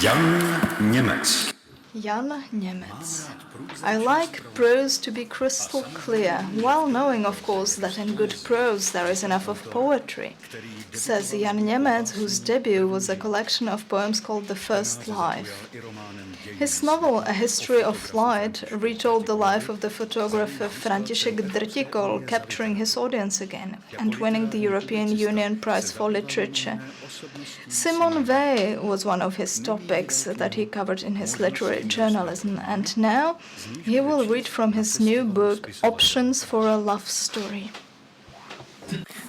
Jan Němec. Jan Němec. I like prose to be crystal clear, while knowing, of course, that in good prose there is enough of poetry, says Jan Němec, whose debut was a collection of poems called The First Life. His novel, A History of Flight, retold the life of the photographer František Drtikol, capturing his audience again and winning the European Union Prize for Literature. Simone Weil was one of his topics that he covered in his literary journalism, and now he will read from his new book, Options for a Love Story.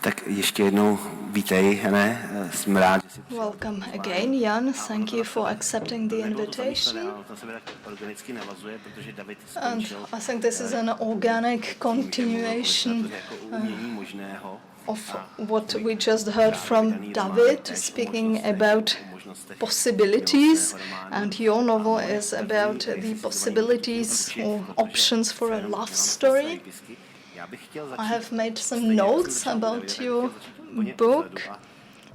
Tak ještě jednou vítej, Hane, jsem rád, že jsi Welcome again, Jan. Thank you for accepting the invitation. And I think this is an organic continuation of what we just heard from David, speaking about possibilities, and your novel is about the possibilities or options for a love story. I have made some notes about your book,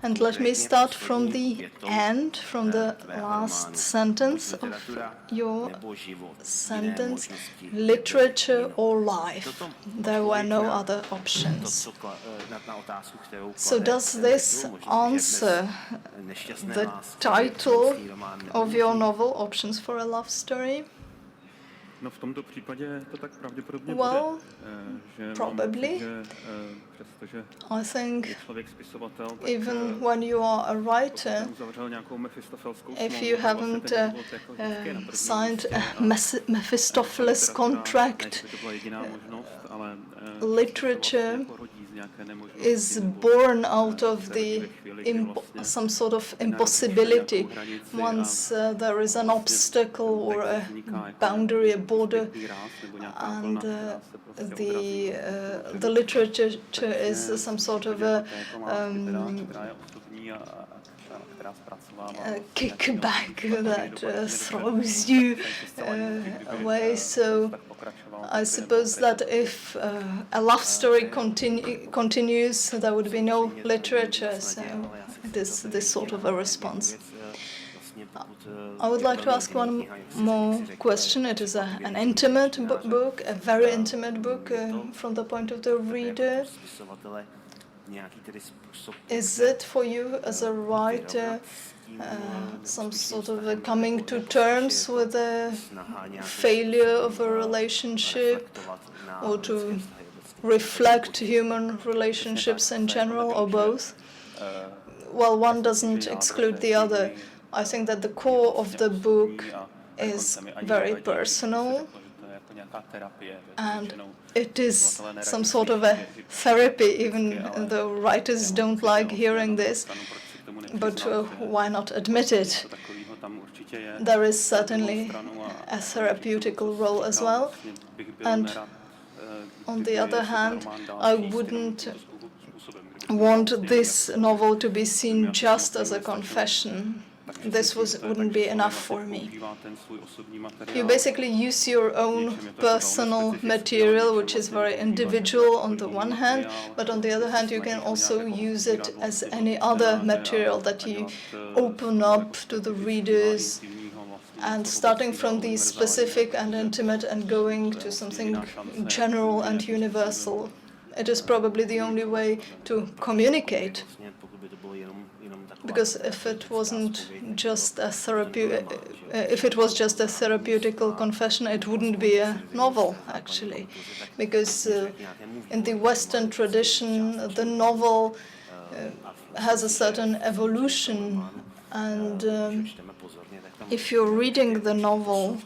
and let me start from the end, from the last sentence of your sentence, literature or life. There were no other options. So does this answer the title of your novel, Options for a Love Story? No v tomto případě to tak pravděpodobně Well, bude, probably. přestože I think je člověk spisovatel, tak even when you are a writer, uzavřel nějakou mefistofelskou if you haven't signed a Mephistopheles contract, literature is born out of the some sort of impossibility. Once there is an obstacle or a boundary, a border, and the literature is some sort of a kickback that throws you away. So I suppose that if a love story continues, there would be no literature. So it is this sort of a response. I would like to ask one more question. It is an intimate book, a very intimate book from the point of the reader. Is it for you as a writer some sort of a coming to terms with the failure of a relationship, or to reflect human relationships in general, or both? Well, one doesn't exclude the other. I think that the core of the book is very personal, and it is some sort of a therapy, even though writers don't like hearing this. But why not admit it? There is certainly a therapeutical role as well. And on the other hand, I wouldn't want this novel to be seen just as a confession. This wouldn't be enough for me. You basically use your own personal material, which is very individual on the one hand, but on the other hand you can also use it as any other material that you open up to the readers, and starting from the specific and intimate and going to something general and universal. It is probably the only way to communicate. Because if it was just a therapeutical confession, it wouldn't be a novel, actually. Because in the Western tradition, the novel has a certain evolution, and if you're reading the novel,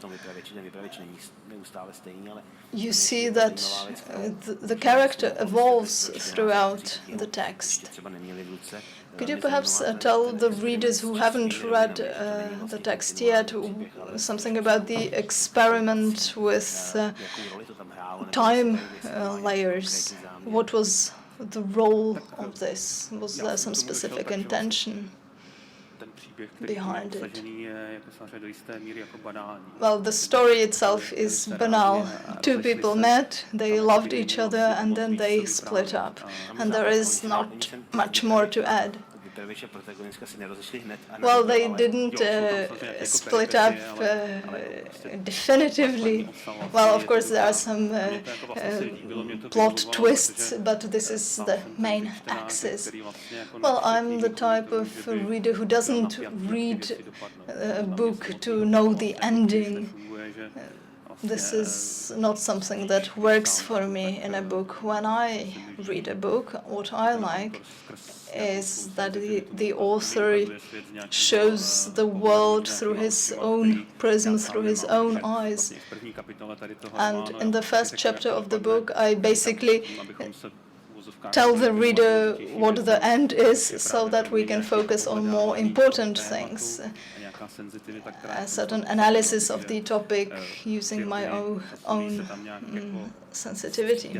you see that the character evolves throughout the text. Could you perhaps tell the readers who haven't read the text yet something about the experiment with time layers? What was the role of this? Was there some specific intention behind it? Well, the story itself is banal. Two people met, they loved each other, and then they split up. And there is not much more to add. Well, they didn't split up definitively. Well, of course, there are some plot twists, but this is the main axis. Well, I'm the type of reader who doesn't read a book to know the ending. This is not something that works for me in a book. When I read a book, what I like is that the author shows the world through his own prism, through his own eyes. And in the first chapter of the book, I basically tell the reader what the end is so that we can focus on more important things. A certain analysis of the topic using my own sensitivity.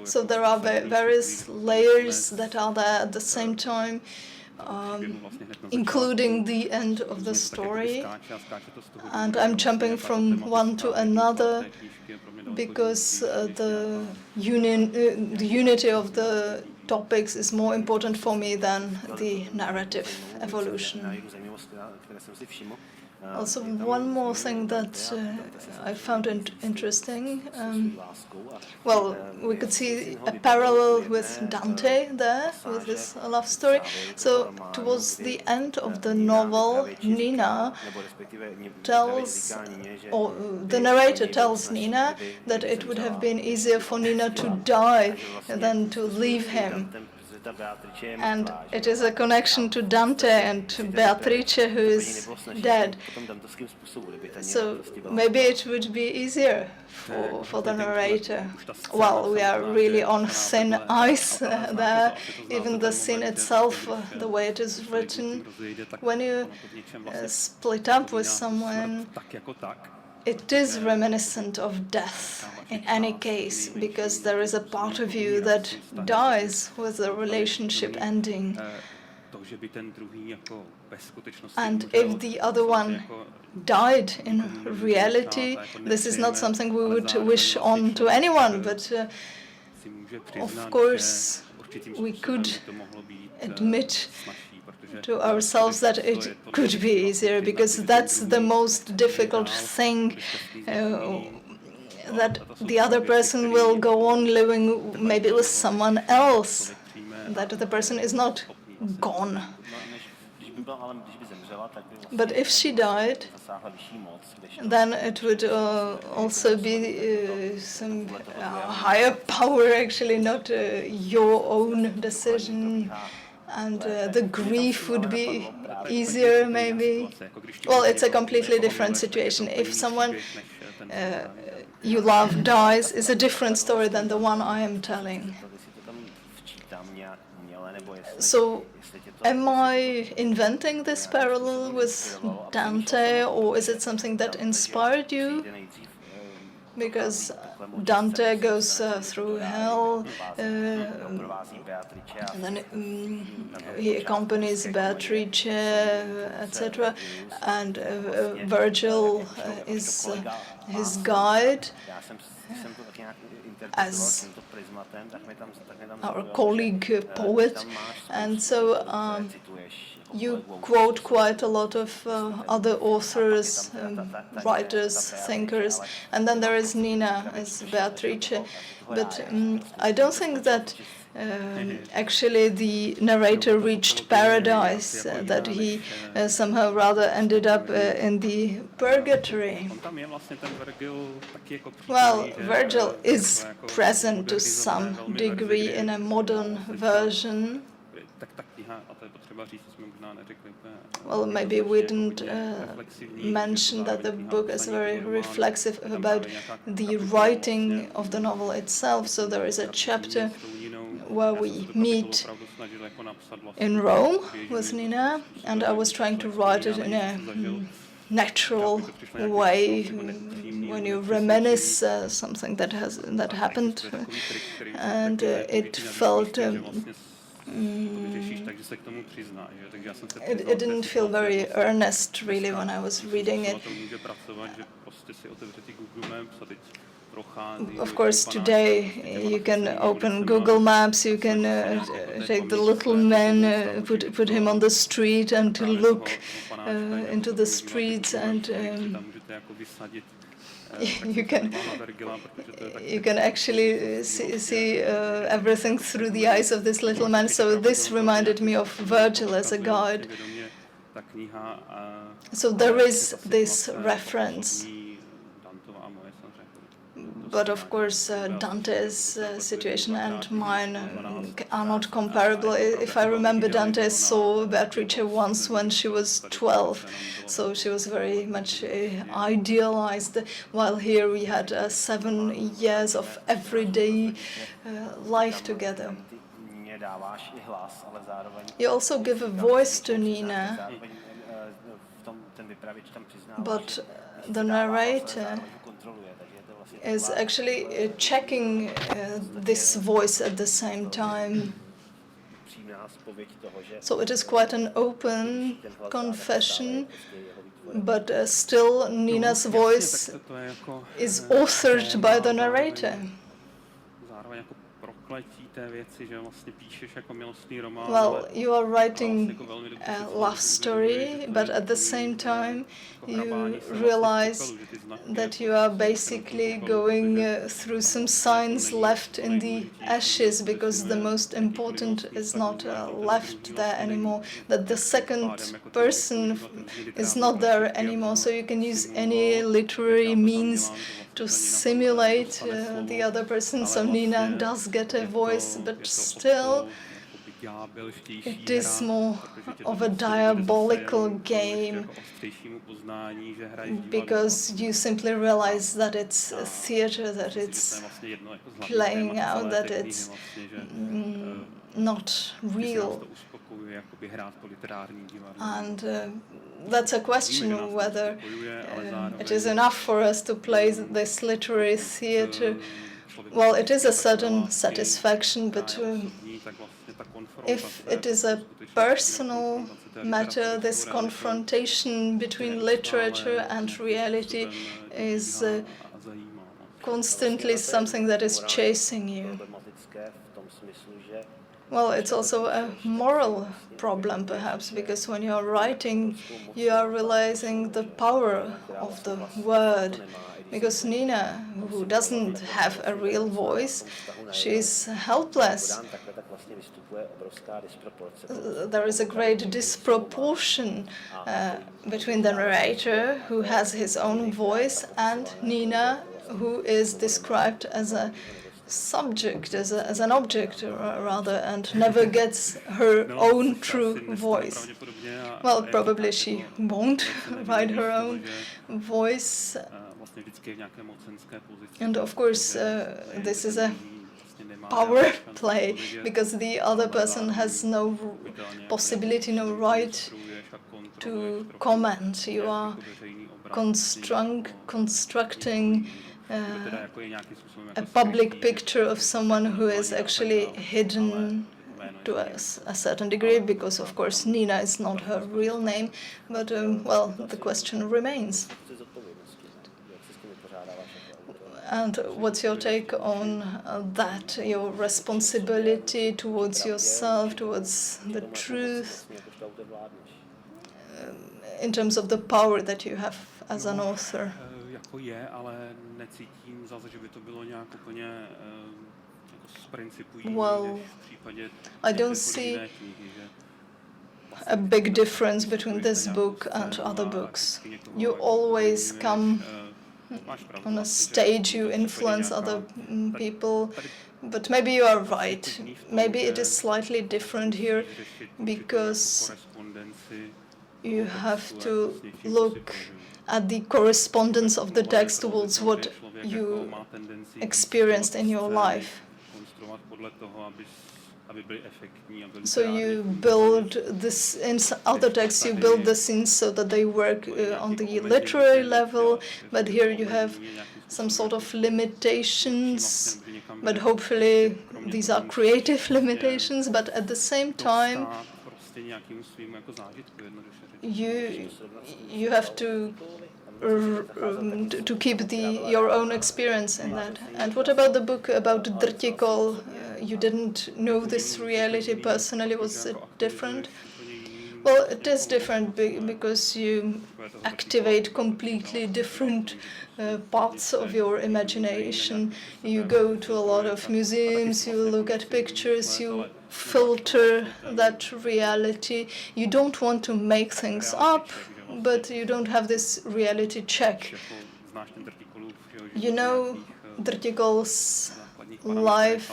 So there are various layers that are there at the same time, including the end of the story. And I'm jumping from one to another because the unity of the topics is more important for me than the narrative evolution. Also, one more thing that I found interesting. Well, we could see a parallel with Dante there, with his love story. So, towards the end of the novel, Nina tells, or the narrator tells Nina that it would have been easier for Nina to die than to leave him. And it is a connection to Dante and to Beatrice, who is dead. So maybe it would be easier for the narrator. Well, we are really on thin ice there. Even the scene itself, the way it is written, when you split up with someone, it is reminiscent of death in any case, because there is a part of you that dies with the relationship ending. And if the other one died in reality, this is not something we would wish on to anyone, but of course we could admit to ourselves that it could be easier, because that's the most difficult thing, that the other person will go on living maybe with someone else, that the person is not gone. But if she died, then it would also be some higher power, actually, not your own decision. And the grief would be easier, maybe. Well, it's a completely different situation. If someone you love dies, it's a different story than the one I am telling. So, am I inventing this parallel with Dante, or is it something that inspired you? Because Dante goes through hell, and then he accompanies Beatrice, etc. And Virgil is his guide as our colleague poet. And so you quote quite a lot of other authors, writers, thinkers, and then there is Nina as Beatrice. But I don't think that actually the narrator reached paradise, that he somehow rather ended up in the purgatory. Well, Virgil is present to some degree in a modern version. Well, maybe we didn't mention that the book is very reflexive about the writing of the novel itself. So there is a chapter where we meet in Rome with Nina, and I was trying to write it in a natural way, when you reminisce something that happened, and it felt it didn't feel very earnest, really, when I was reading it. Of course, today you can open Google Maps, you can take the little man, put him on the street and to look into the streets, and you can actually see everything through the eyes of this little man. So this reminded me of Virgil as a guide. So there is this reference. But of course, Dante's situation and mine are not comparable. If I remember, Dante saw Beatrice once when she was 12, so she was very much idealized, while here we had 7 years of everyday life together. You also give a voice to Nina, but the narrator is actually checking this voice at the same time. So it is quite an open confession, but still Nina's voice is authored by the narrator. Well, you are writing a love story, but at the same time you realize that you are basically going through some signs left in the ashes, because the most important is not left there anymore, that the second person is not there anymore. So you can use any literary means to simulate the other person. So Nina does get a voice, but still it is more of a diabolical game, because you simply realize that it's a theater, that it's playing out, that it's not real. And that's a question whether it is enough for us to play this literary theater. Well, it is a certain satisfaction, but if it is a personal matter, this confrontation between literature and reality is constantly something that is chasing you. Well, it's also a moral problem, perhaps, because when you're writing, you are realizing the power of the word. Because Nina, who doesn't have a real voice, she's helpless. There is a great disproportion between the narrator, who has his own voice, and Nina, who is described as a subject, as an object rather, and never gets her own true voice. Well, probably she won't write her own voice. And of course, this is a power play, because the other person has no possibility, no right to comment. You are constructing a public picture of someone who is actually hidden to a certain degree, because of course Nina is not her real name, but well, the question remains. And what's your take on that, your responsibility towards yourself, towards the truth, in terms of the power that you have as an author? Well, I don't see a big difference between this book and other books. You always come on a stage, you influence other people, but maybe you are right. Maybe it is slightly different here, because you have to look at the correspondence of the text towards what you experienced in your life. So you build this, in other texts you build the scenes so that they work on the literary level, but here you have some sort of limitations, but hopefully these are creative limitations, but at the same time you have to keep your own experience in that. And what about the book about Drtikol? You didn't know this reality personally. Was it different? Well, it is different because you activate completely different parts of your imagination. You go to a lot of museums, you look at pictures, you filter that reality. You don't want to make things up, but you don't have this reality check. You know Drtikol's life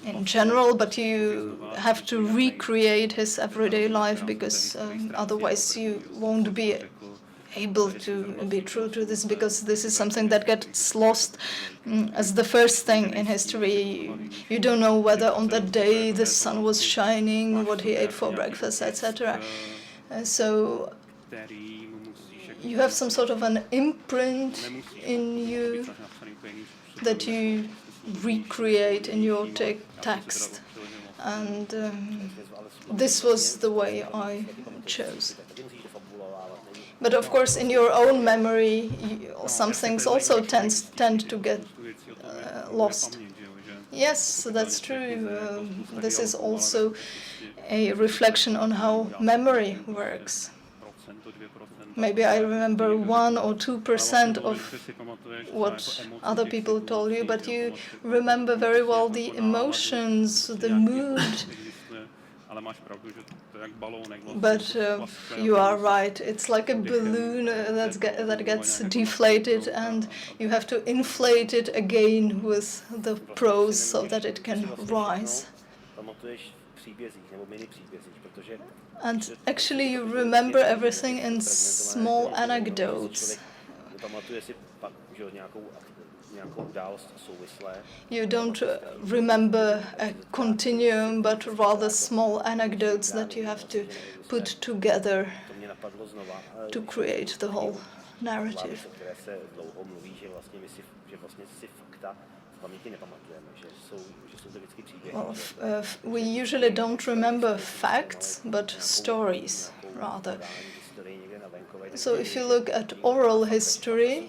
in general, but you have to recreate his everyday life because otherwise you won't be able to be true to this, because this is something that gets lost as the first thing in history. You don't know whether on that day the sun was shining, what he ate for breakfast, etc. So you have some sort of an imprint in you that you recreate in your text, and this was the way I chose. But of course, in your own memory, some things also tend to get lost. Yes, that's true. This is also a reflection on how memory works. Maybe I remember 1 or 2% of what other people told you, but you remember very well the emotions, the mood. But you are right, it's like a balloon that gets deflated, and you have to inflate it again with the prose so that it can rise. And actually you remember everything in small anecdotes. You don't remember a continuum, but rather small anecdotes that you have to put together to create the whole narrative. Well, we usually don't remember facts, but stories, rather. So if you look at oral history,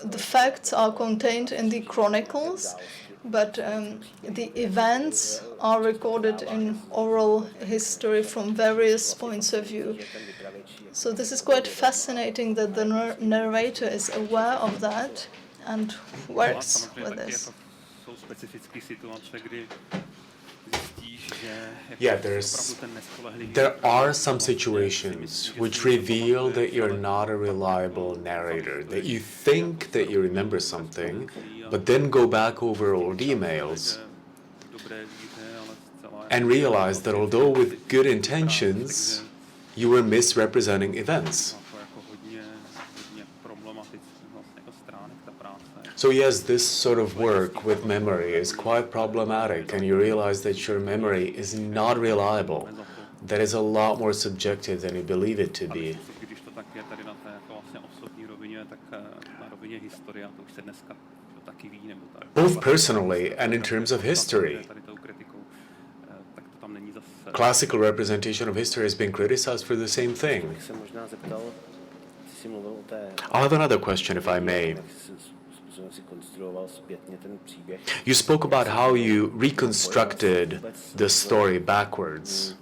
the facts are contained in the chronicles, but the events are recorded in oral history from various points of view. So this is quite fascinating that the narrator is aware of that and works with this. Yeah, there are some situations which reveal that you're not a reliable narrator, that you think that you remember something, but then go back over old emails and realize that although with good intentions, you were misrepresenting events. So yes, this sort of work with memory is quite problematic, and you realize that your memory is not reliable, that is a lot more subjective than you believe it to be. Both personally and in terms of history. Classical representation of history has been criticized for the same thing. I'll have another question, if I may. You spoke about how you reconstructed the story backwards.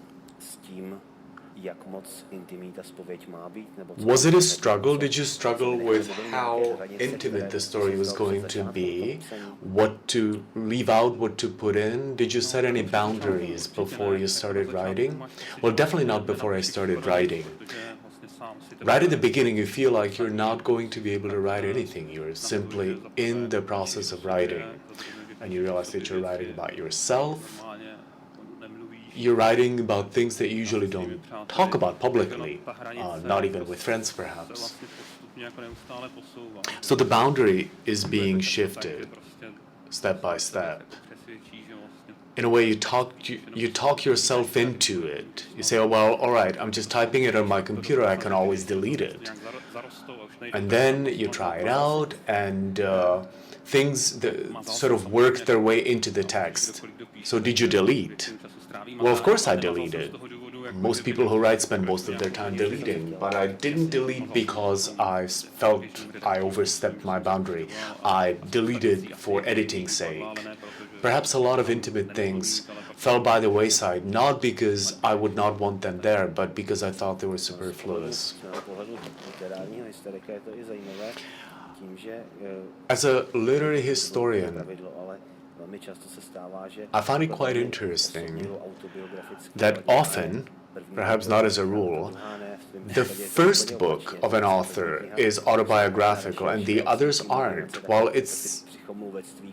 Was it a struggle? Did you struggle with how intimate the story was going to be? What to leave out, what to put in? Did you set any boundaries before you started writing? Well, definitely not before I started writing. Right at the beginning, you feel like you're not going to be able to write anything. You're simply in the process of writing. And you realize that you're writing about yourself. You're writing about things that you usually don't talk about publicly, not even with friends, perhaps. So the boundary is being shifted step by step. In a way, you talk yourself into it. You say, oh, well, all right, I'm just typing it on my computer, I can always delete it. And then you try it out, and things sort of work their way into the text. So did you delete? Well, of course I deleted. Most people who write spend most of their time deleting, but I didn't delete because I felt I overstepped my boundary. I deleted for editing's sake. Perhaps a lot of intimate things fell by the wayside, not because I would not want them there, but because I thought they were superfluous. As a literary historian, I find it quite interesting that often, perhaps not as a rule, the first book of an author is autobiographical and the others aren't, while it's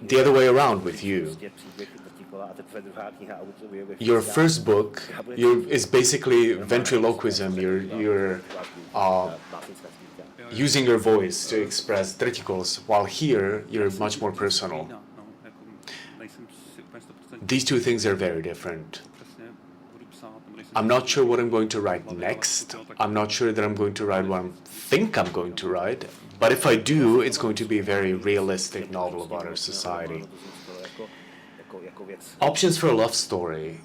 the other way around with you. Your first book is basically ventriloquism. You're using your voice to express triticals, while here you're much more personal. These two things are very different. I'm not sure what I'm going to write next. I'm not sure that I'm going to write what I think I'm going to write. But if I do, it's going to be a very realistic novel about our society. Options for a love story.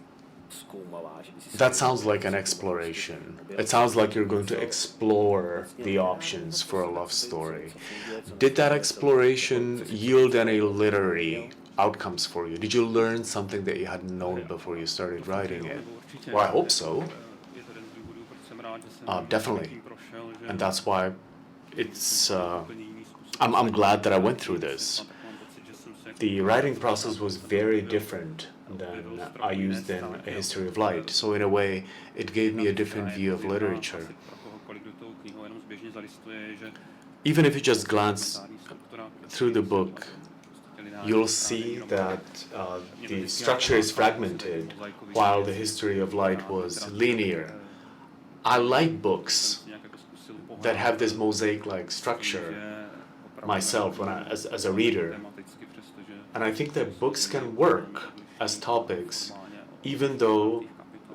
That sounds like an exploration. It sounds like you're going to explore the options for a love story. Did that exploration yield any literary outcomes for you? Did you learn something that you hadn't known before you started writing it? Well, I hope so. Definitely. And that's why it's... I'm glad that I went through this. The writing process was very different than I used in A History of Light. So in a way, it gave me a different view of literature. Even if you just glance through the book, you'll see that the structure is fragmented, while The History of Light was linear. I like books that have this mosaic-like structure myself as a reader. And I think that books can work as topics, even though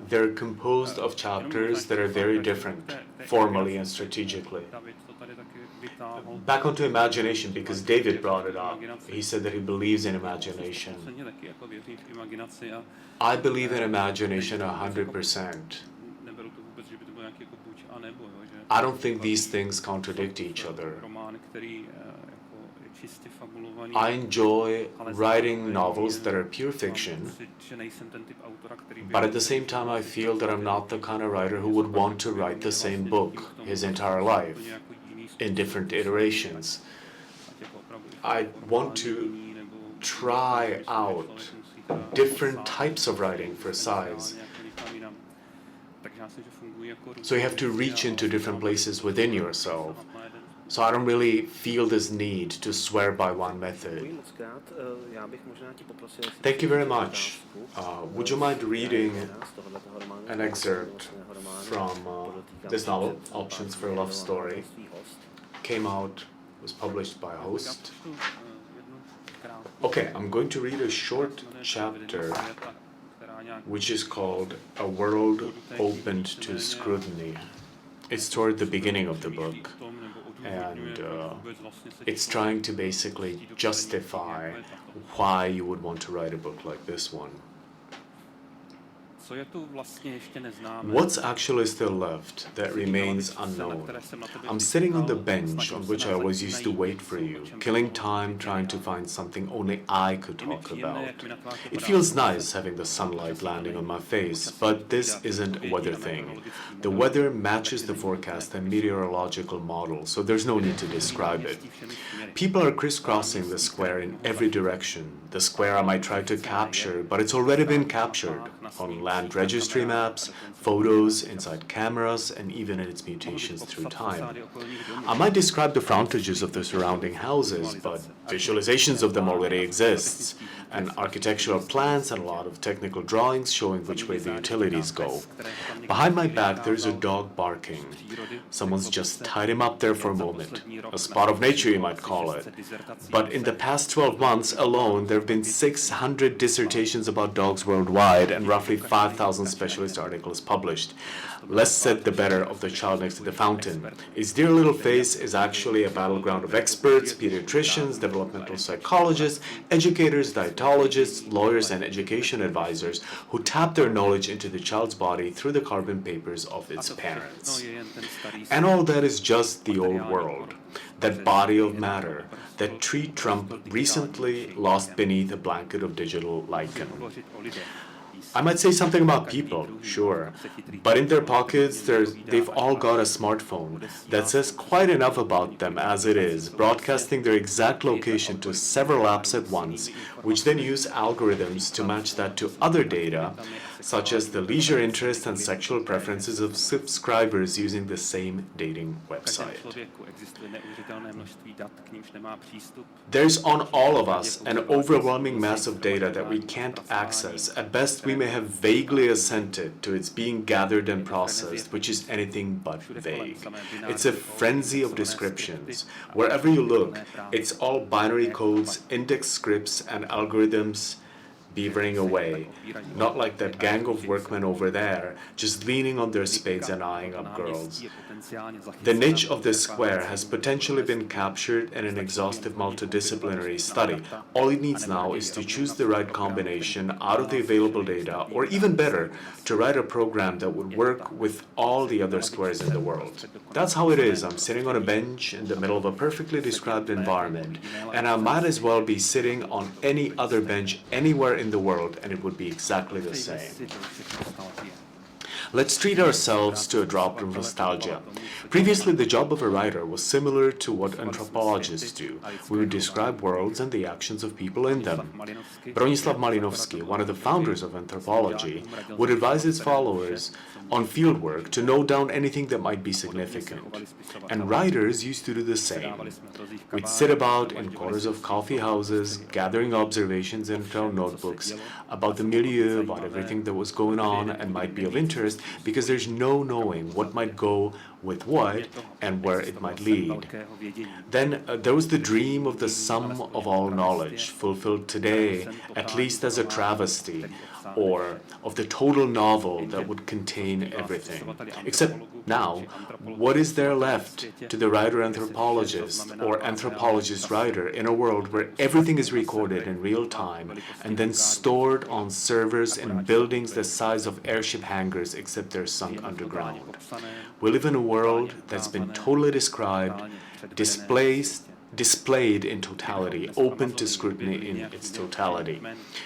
they're composed of chapters that are very different, formally and strategically. Back onto imagination, because David brought it up. He said that he believes in imagination. I believe in imagination 100%. I don't think these things contradict each other. I enjoy writing novels that are pure fiction, but at the same time I feel that I'm not the kind of writer who would want to write the same book his entire life in different iterations. I want to try out different types of writing for size. So you have to reach into different places within yourself. So I don't really feel this need to swear by one method. Thank you very much. Would you mind reading an excerpt from this novel, Options for a Love Story? Was published by a host. Okay, I'm going to read a short chapter which is called A World Opened to Scrutiny. It's toward the beginning of the book, and it's trying to basically justify why you would want to write a book like this one. What's actually still left that remains unknown? I'm sitting on the bench on which I always used to wait for you, killing time trying to find something only I could talk about. It feels nice having the sunlight landing on my face, but this isn't a weather thing. The weather matches the forecast and meteorological model, so there's no need to describe it. People are crisscrossing the square in every direction. The square I might try to capture, but it's already been captured on land registry maps, photos, inside cameras, and even in its mutations through time. I might describe the frontages of the surrounding houses, but visualizations of them already exists, and architectural plans and a lot of technical drawings showing which way the utilities go. Behind my back there's a dog barking. Someone's just tied him up there for a moment. A spot of nature, you might call it. But in the past 12 months alone, there have been 600 dissertations about dogs worldwide and roughly 5,000 specialist articles published. less said the better of the child next to the fountain. Its dear little face is actually a battleground of experts, pediatricians, developmental psychologists, educators, dietologists, lawyers, and education advisors who tap their knowledge into the child's body through the carbon papers of its parents. And all that is just the old world, that body of matter that Tree Trump recently lost beneath a blanket of digital lichen. I might say something about people, sure, but in their pockets they've all got a smartphone that says quite enough about them as it is, broadcasting their exact location to several apps at once, which then use algorithms to match that to other data, such as the leisure interests and sexual preferences of subscribers using the same dating website. There's on all of us an overwhelming mass of data that we can't access. At best, we may have vaguely assented to its being gathered and processed, which is anything but vague. It's a frenzy of descriptions. Wherever you look, it's all binary codes, index scripts, and algorithms beavering away, not like that gang of workmen over there, just leaning on their spades and eyeing up girls. The niche of this square has potentially been captured in an exhaustive multidisciplinary study. All it needs now is to choose the right combination out of the available data, or even better, to write a program that would work with all the other squares in the world. That's how it is. I'm sitting on a bench in the middle of a perfectly described environment, and I might as well be sitting on any other bench anywhere in the world, and it would be exactly the same. Let's treat ourselves to a drop of nostalgia. Previously, the job of a writer was similar to what anthropologists do. We would describe worlds and the actions of people in them. Bronislav Malinovsky, one of the founders of anthropology, would advise his followers on fieldwork to note down anything that might be significant. And writers used to do the same. We'd sit about in corners of coffee houses, gathering observations into our notebooks about the milieu, about everything that was going on and might be of interest, because there's no knowing what might go with what and where it might lead. Then there was the dream of the sum of all knowledge, fulfilled today, at least as a travesty, or of the total novel that would contain everything. Except now, what is there left to the writer-anthropologist or anthropologist-writer in a world where everything is recorded in real time and then stored on servers in buildings the size of airship hangars, except they're sunk underground? We live in a world that's been totally described, displayed in totality, open to scrutiny in its totality.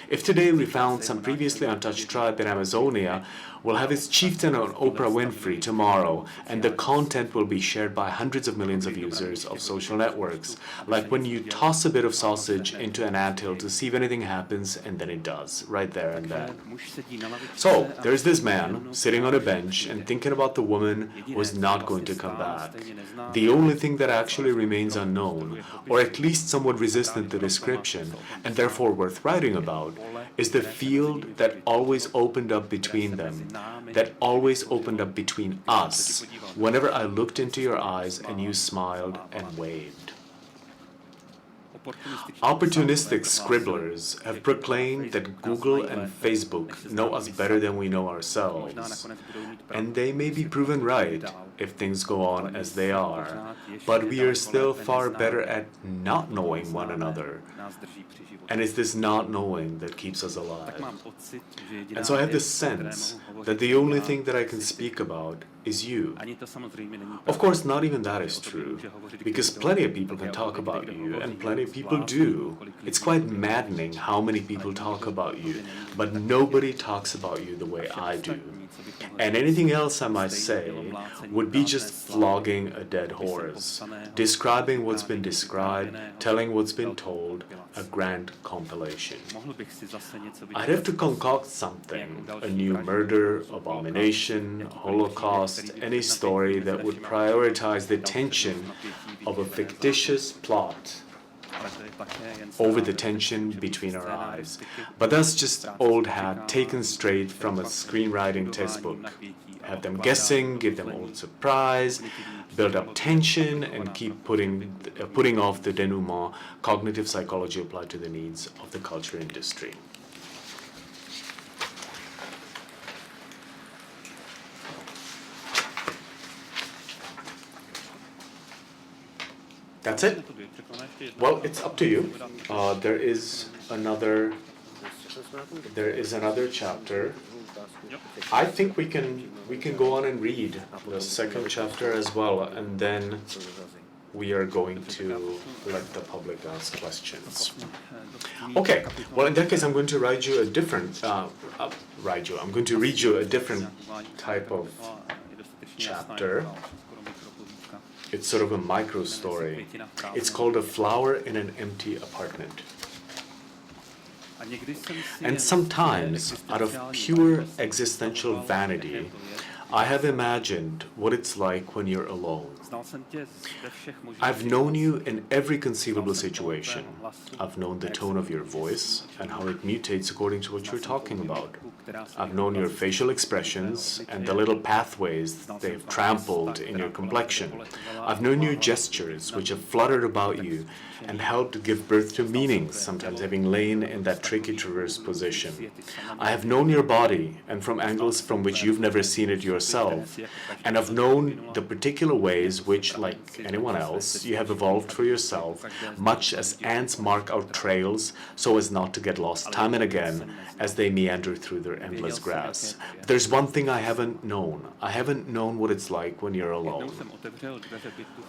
If today we found some previously untouched tribe in Amazonia, we'll have its chieftain on Oprah Winfrey tomorrow, and the content will be shared by hundreds of millions of users of social networks, like when you toss a bit of sausage into an anthill to see if anything happens, and then it does, right there and then. So, there's this man sitting on a bench and thinking about the woman who is not going to come back. The only thing that actually remains unknown, or at least somewhat resistant to description, and therefore worth writing about, is the field that always opened up between them, that always opened up between us, whenever I looked into your eyes and you smiled and waved. Opportunistic scribblers have proclaimed that Google and Facebook know us better than we know ourselves, and they may be proven right if things go on as they are, but we are still far better at not knowing one another. And it's this not knowing that keeps us alive. And so I have this sense that the only thing that I can speak about is you. Of course, not even that is true, because plenty of people can talk about you, and plenty of people do. It's quite maddening how many people talk about you, but nobody talks about you the way I do. And anything else I might say would be just flogging a dead horse, describing what's been described, telling what's been told, a grand compilation. I'd have to concoct something, a new murder, abomination, Holocaust, any story that would prioritize the tension of a fictitious plot over the tension between our eyes. But that's just old hat taken straight from a screenwriting textbook. Have them guessing, give them old surprise, build up tension, and keep putting off the denouement, cognitive psychology applied to the needs of the culture industry. That's it? Well, it's up to you. There is another chapter. I think we can go on and read the second chapter as well, and then we are going to let the public ask questions. Okay. Well, in that case, I'm going to read you a different type of chapter. It's sort of a micro story. It's called A Flower in an Empty Apartment. And sometimes, out of pure existential vanity, I have imagined what it's like when you're alone. I've known you in every conceivable situation. I've known the tone of your voice and how it mutates according to what you're talking about. I've known your facial expressions and the little pathways they've trampled in your complexion. I've known your gestures, which have fluttered about you and helped give birth to meanings, sometimes having lain in that tricky traverse position. I have known your body, and from angles from which you've never seen it yourself, and I've known the particular ways which, like anyone else, you have evolved for yourself, much as ants mark out trails so as not to get lost time and again as they meander through their endless grass. But there's one thing I haven't known. I haven't known what it's like when you're alone.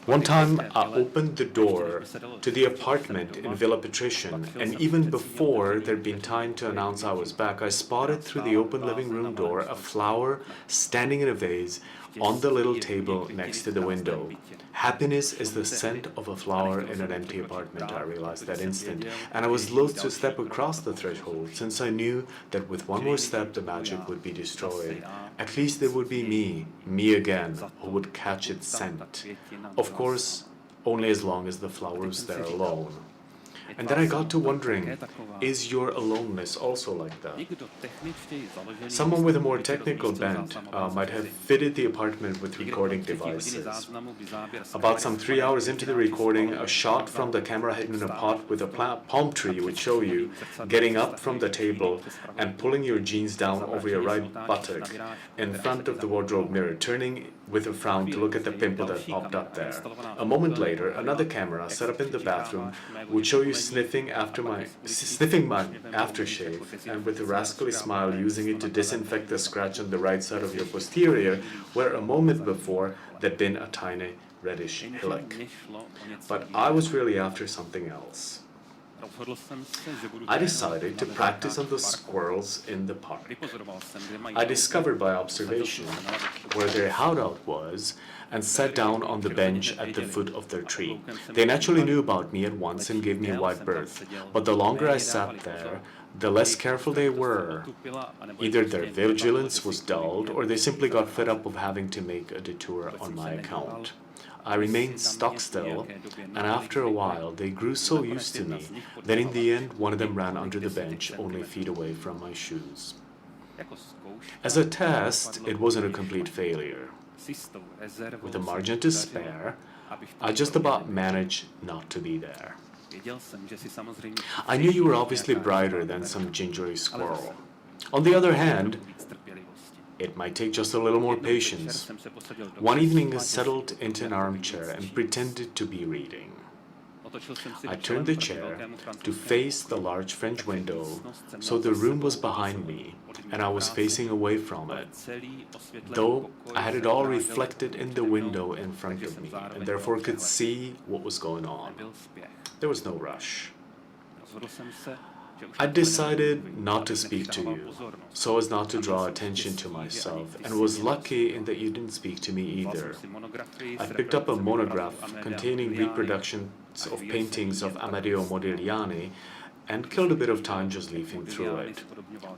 One time I opened the door to the apartment in Villa Patrician, and even before there'd been time to announce I was back, I spotted through the open living room door a flower standing in a vase on the little table next to the window. Happiness is the scent of a flower in an empty apartment, I realized that instant, and I was loath to step across the threshold, since I knew that with one more step the magic would be destroyed. At least there would be me again, who would catch its scent. Of course, only as long as the flower was there alone. And then I got to wondering, is your aloneness also like that? Someone with a more technical bent might have fitted the apartment with recording devices. About some 3 hours into the recording, a shot from the camera hidden in a pot with a palm tree would show you getting up from the table and pulling your jeans down over your right buttock in front of the wardrobe mirror, turning with a frown to look at the pimple that popped up there. A moment later, another camera set up in the bathroom would show you sniffing my aftershave, and with a rascally smile using it to disinfect the scratch on the right side of your posterior, where a moment before there'd been a tiny reddish hillock. But I was really after something else. I decided to practice on the squirrels in the park. I discovered by observation where their hideout was and sat down on the bench at the foot of their tree. They naturally knew about me at once and gave me a wide berth, but the longer I sat there, the less careful they were. Either their vigilance was dulled, or they simply got fed up of having to make a detour on my account. I remained stock still, and after a while they grew so used to me that in the end one of them ran under the bench only feet away from my shoes. As a test, it wasn't a complete failure. With a margin to spare, I just about managed not to be there. I knew you were obviously brighter than some gingery squirrel. On the other hand, it might take just a little more patience. One evening I settled into an armchair and pretended to be reading. I turned the chair to face the large French window, so the room was behind me, and I was facing away from it, though I had it all reflected in the window in front of me, and therefore could see what was going on. There was no rush. I decided not to speak to you, so as not to draw attention to myself, and was lucky in that you didn't speak to me either. I picked up a monograph containing reproductions of paintings of Amedeo Modigliani and killed a bit of time just leafing through it.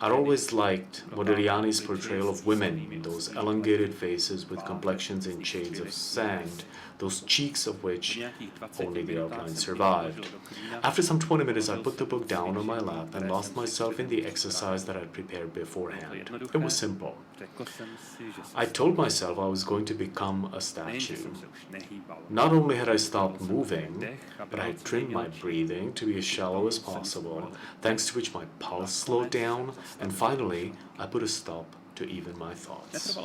I'd always liked Modigliani's portrayal of women, those elongated faces with complexions in shades of sand, those cheeks of which only the outline survived. After some 20 minutes, I put the book down on my lap and lost myself in the exercise that I'd prepared beforehand. It was simple. I told myself I was going to become a statue. Not only had I stopped moving, but I had trimmed my breathing to be as shallow as possible, thanks to which my pulse slowed down, and finally I put a stop to even my thoughts.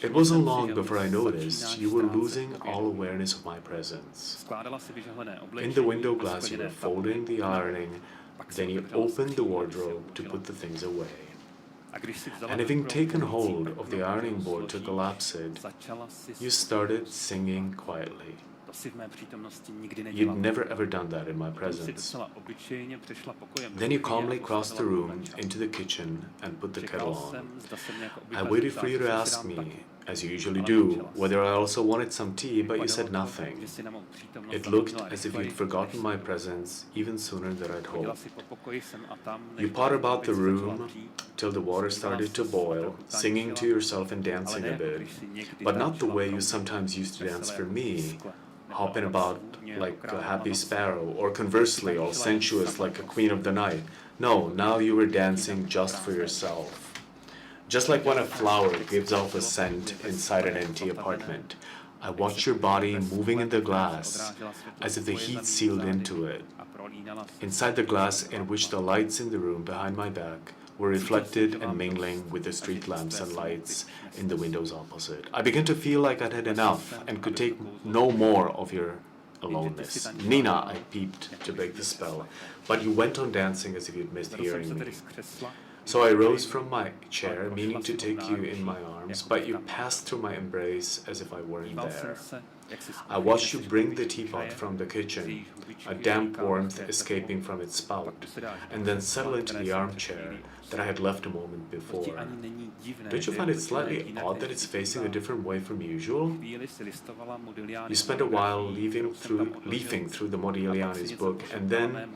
It wasn't long before I noticed you were losing all awareness of my presence. In the window glass you were folding the ironing, then you opened the wardrobe to put the things away. And having taken hold of the ironing board to collapse it, you started singing quietly. You'd never ever done that in my presence. Then you calmly crossed the room into the kitchen and put the kettle on. I waited for you to ask me, as you usually do, whether I also wanted some tea, but you said nothing. It looked as if you'd forgotten my presence even sooner than I'd hoped. You pottered about the room till the water started to boil, singing to yourself and dancing a bit, but not the way you sometimes used to dance for me, hopping about like a happy sparrow, or conversely, all sensuous like a queen of the night. No, now you were dancing just for yourself. Just like when a flower gives off a scent inside an empty apartment, I watched your body moving in the glass as if the heat sealed into it. Inside the glass in which the lights in the room behind my back were reflected and mingling with the street lamps and lights in the windows opposite. I began to feel like I'd had enough and could take no more of your aloneness. Nina, I peeped to break the spell, but you went on dancing as if you'd missed hearing me. So I rose from my chair, meaning to take you in my arms, but you passed through my embrace as if I weren't there. I watched you bring the teapot from the kitchen, a damp warmth escaping from its spout, and then settle into the armchair that I had left a moment before. Don't you find it slightly odd that it's facing a different way from usual? You spent a while leafing through the Modigliani's book, and then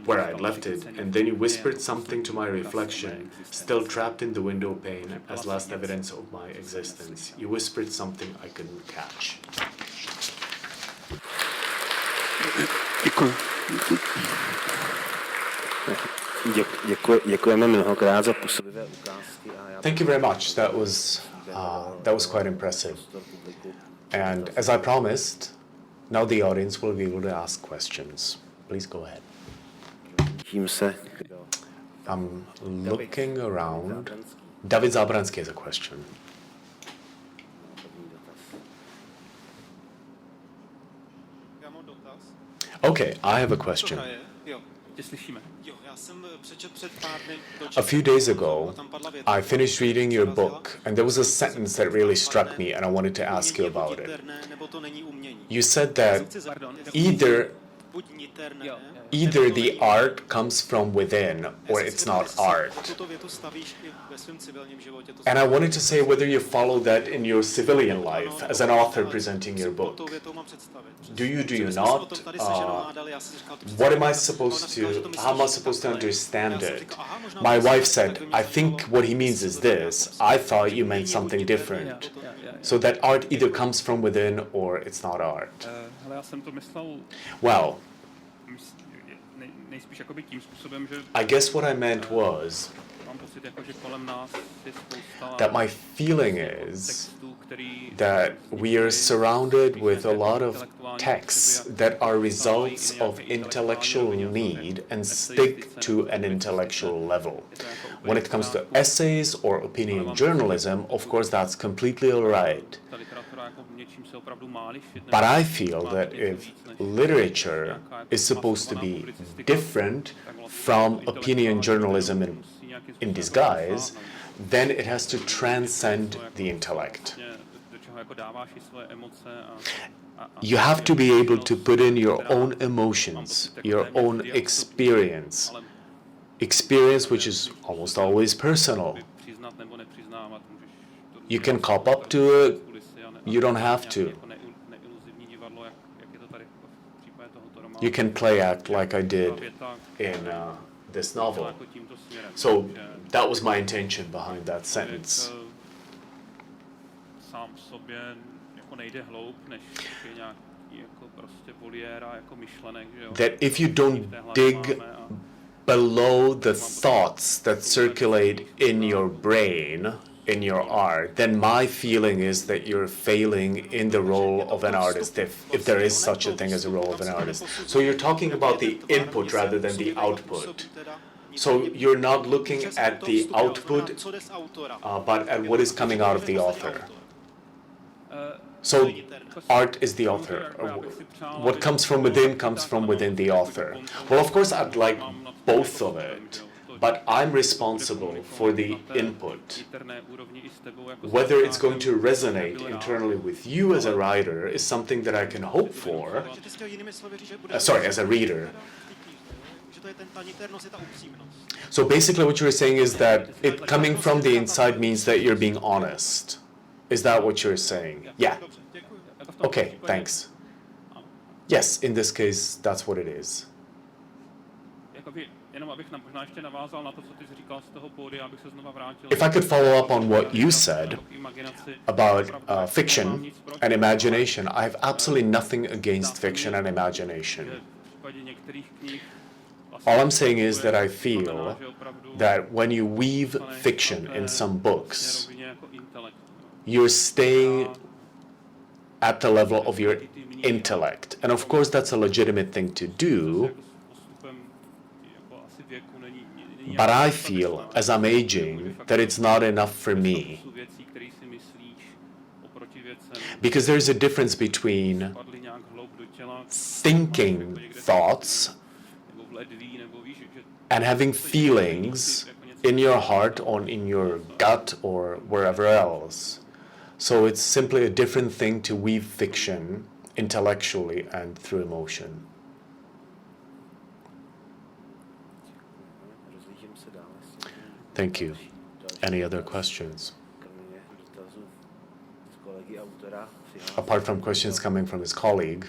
where I'd left it, and then you whispered something to my reflection, still trapped in the window pane as last evidence of my existence. You whispered something I couldn't catch. Děkujeme mnohokrát za působivé ukázky. Thank you very much. That was quite impressive. And as I promised, now the audience will be able to ask questions. Please go ahead. I'm looking around. David Zábranský has a question. Okay, I have a question. A few days ago, I finished reading your book, and there was a sentence that really struck me, and I wanted to ask you about it. You said that either the art comes from within or it's not art. And I wanted to say whether you follow that in your civilian life as an author presenting your book. Do you not? How am I supposed to understand it? My wife said, I think what he means is this. I thought you meant something different. So that art either comes from within or it's not art. Well, I guess what I meant was that my feeling is that we are surrounded with a lot of texts that are results of intellectual need and stick to an intellectual level. When it comes to essays or opinion journalism, of course, that's completely all right. But I feel that if literature is supposed to be different from opinion journalism in disguise, then it has to transcend the intellect. You have to be able to put in your own emotions, your own experience which is almost always personal. You can cop up to it, you don't have to. You can play act like I did in this novel. So that was my intention behind that sentence. That if you don't dig below the thoughts that circulate in your brain, in your art, then my feeling is that you're failing in the role of an artist, if there is such a thing as a role of an artist. So you're talking about the input rather than the output. So you're not looking at the output, but at what is coming out of the author. So art is the author. What comes from within the author. Well, of course, I'd like both of it, but I'm responsible for the input. Whether it's going to resonate internally with you as a writer is something that I can hope for. As a reader. So basically what you're saying is that it coming from the inside means that you're being honest. Is that what you're saying? Yeah. Okay, thanks. Yes, in this case, that's what it is. If I could follow up on what you said about fiction and imagination, I have absolutely nothing against fiction and imagination. All I'm saying is that I feel that when you weave fiction in some books, you're staying at the level of your intellect. And of course, that's a legitimate thing to do. But I feel, as I'm aging, that it's not enough for me. Because there's a difference between thinking thoughts and having feelings in your heart or in your gut or wherever else. So it's simply a different thing to weave fiction intellectually and through emotion. Thank you. Any other questions? Apart from questions coming from his colleague,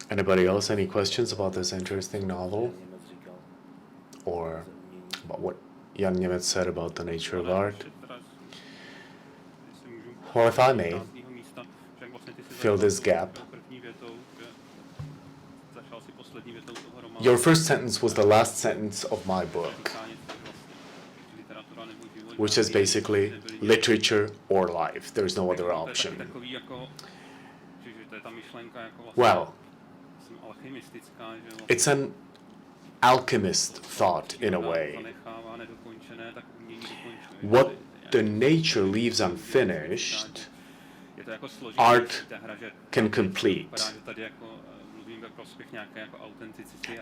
anybody else, any questions about this interesting novel? Or about what Jan Němec said about the nature of art? Or if I may, fill this gap. Your first sentence was the last sentence of my book, which is basically literature or life. There's no other option. Well, it's an alchemist thought in a way. What the nature leaves unfinished, art can complete.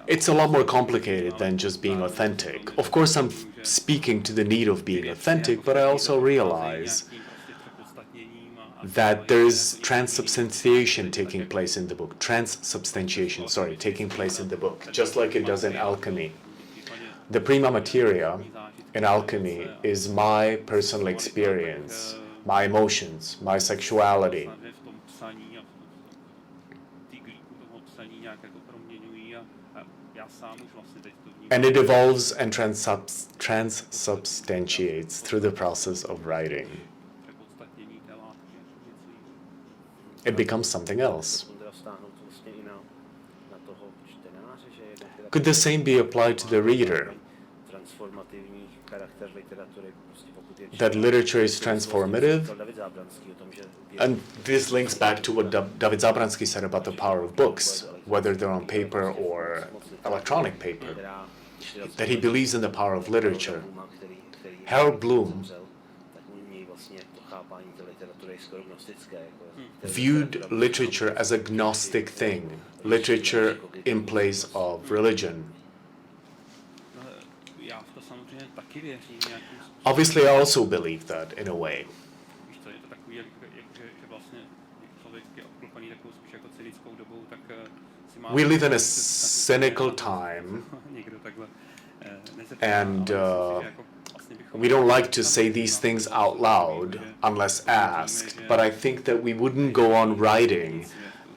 It's a lot more complicated than just being authentic. Of course, I'm speaking to the need of being authentic, but I also realize that there's transubstantiation taking place in the book. Taking place in the book, just like it does in alchemy. The prima materia in alchemy is my personal experience, my emotions, my sexuality. And it evolves and transubstantiates through the process of writing. It becomes something else. Could the same be applied to the reader? That literature is transformative? And this links back to what David Zábranský said about the power of books, whether they're on paper or electronic paper, that he believes in the power of literature. Harold Bloom viewed literature as a Gnostic thing, literature in place of religion. Obviously, I also believe that in a way. We live in a cynical time, and we don't like to say these things out loud unless asked, but I think that we wouldn't go on writing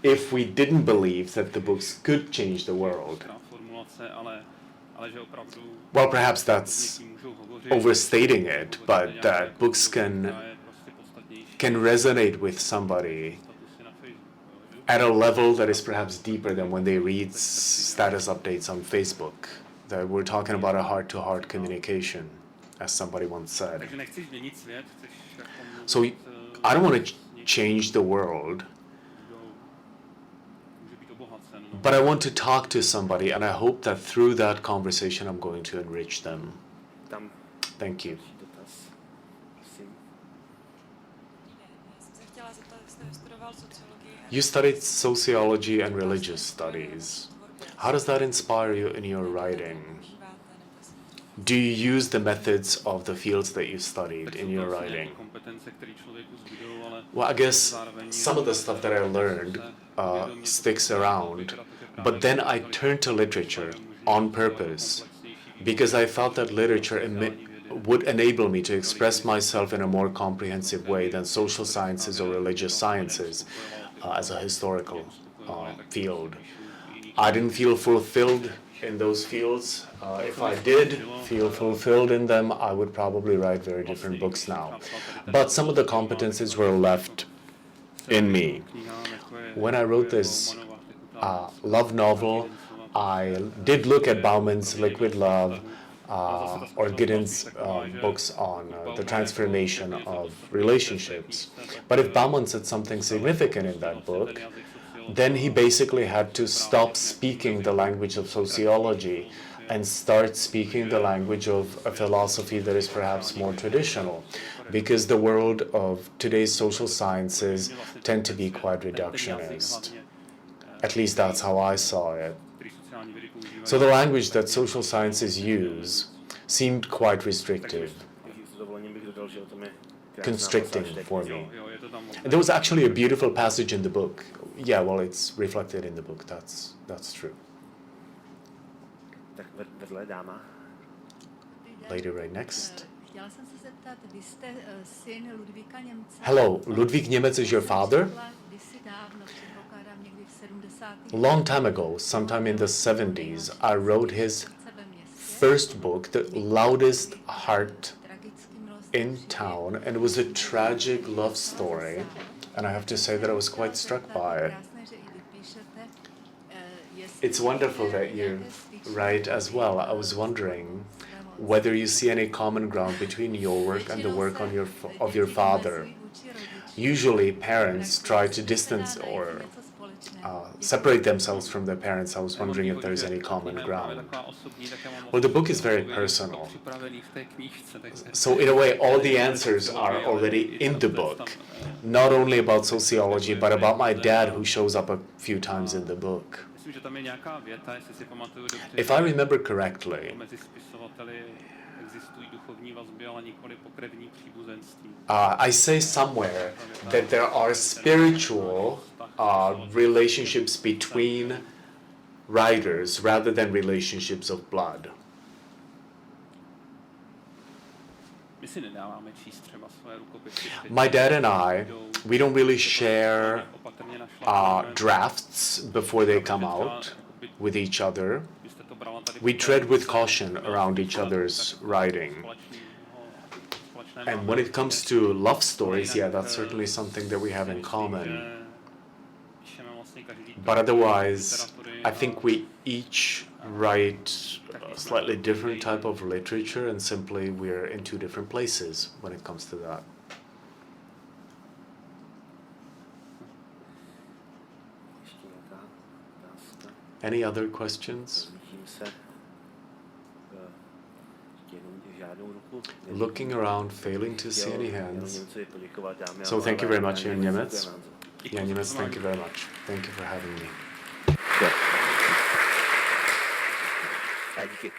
if we didn't believe that the books could change the world. Well, perhaps that's overstating it, but that books can resonate with somebody at a level that is perhaps deeper than when they read status updates on Facebook. That we're talking about a heart-to-heart communication, as somebody once said. So I don't want to change the world, But I want to talk to somebody, and I hope that through that conversation I'm going to enrich them. Thank you. You studied sociology and religious studies. How does that inspire you in your writing? Do you use the methods of the fields that you studied in your writing? Well, I guess some of the stuff that I learned sticks around, but then I turned to literature on purpose because I thought that literature would enable me to express myself in a more comprehensive way than social sciences or religious sciences as a historical field. I didn't feel fulfilled in those fields. If I did feel fulfilled in them, I would probably write very different books now. But some of the competences were left in me. When I wrote this love novel, I did look at Bauman's Liquid Love or Giddens' books on the transformation of relationships. But if Bauman said something significant in that book, then he basically had to stop speaking the language of sociology and start speaking the language of a philosophy that is perhaps more traditional, because the world of today's social sciences tend to be quite reductionist. At least that's how I saw it. So the language that social sciences use seemed quite restrictive, constricting for me. And there was actually a beautiful passage in the book. Yeah, well, it's reflected in the book. That's true. Lady right next. Hello, Ludvík Němec is your father? A long time ago, sometime in the 70s, I wrote his first book, The Loudest Heart in Town, and it was a tragic love story. And I have to say that I was quite struck by it. It's wonderful that you write as well. I was wondering whether you see any common ground between your work and the work of your father. Usually parents try to distance or separate themselves from their parents. I was wondering if there's any common ground. Well, the book is very personal. So in a way, all the answers are already in the book. Not only about sociology, but about my dad, who shows up a few times in the book. If I remember correctly, I say somewhere that there are spiritual relationships between writers rather than relationships of blood. My dad and I, we don't really share drafts before they come out with each other. We tread with caution around each other's writing. And when it comes to love stories, yeah, that's certainly something that we have in common. But otherwise, I think we each write a slightly different type of literature, and simply we're in two different places when it comes to that. Any other questions? Looking around, failing to see any hands. So thank you very much, Jan Němec. Jan Němec, thank you very much. Thank you for having me. Díky.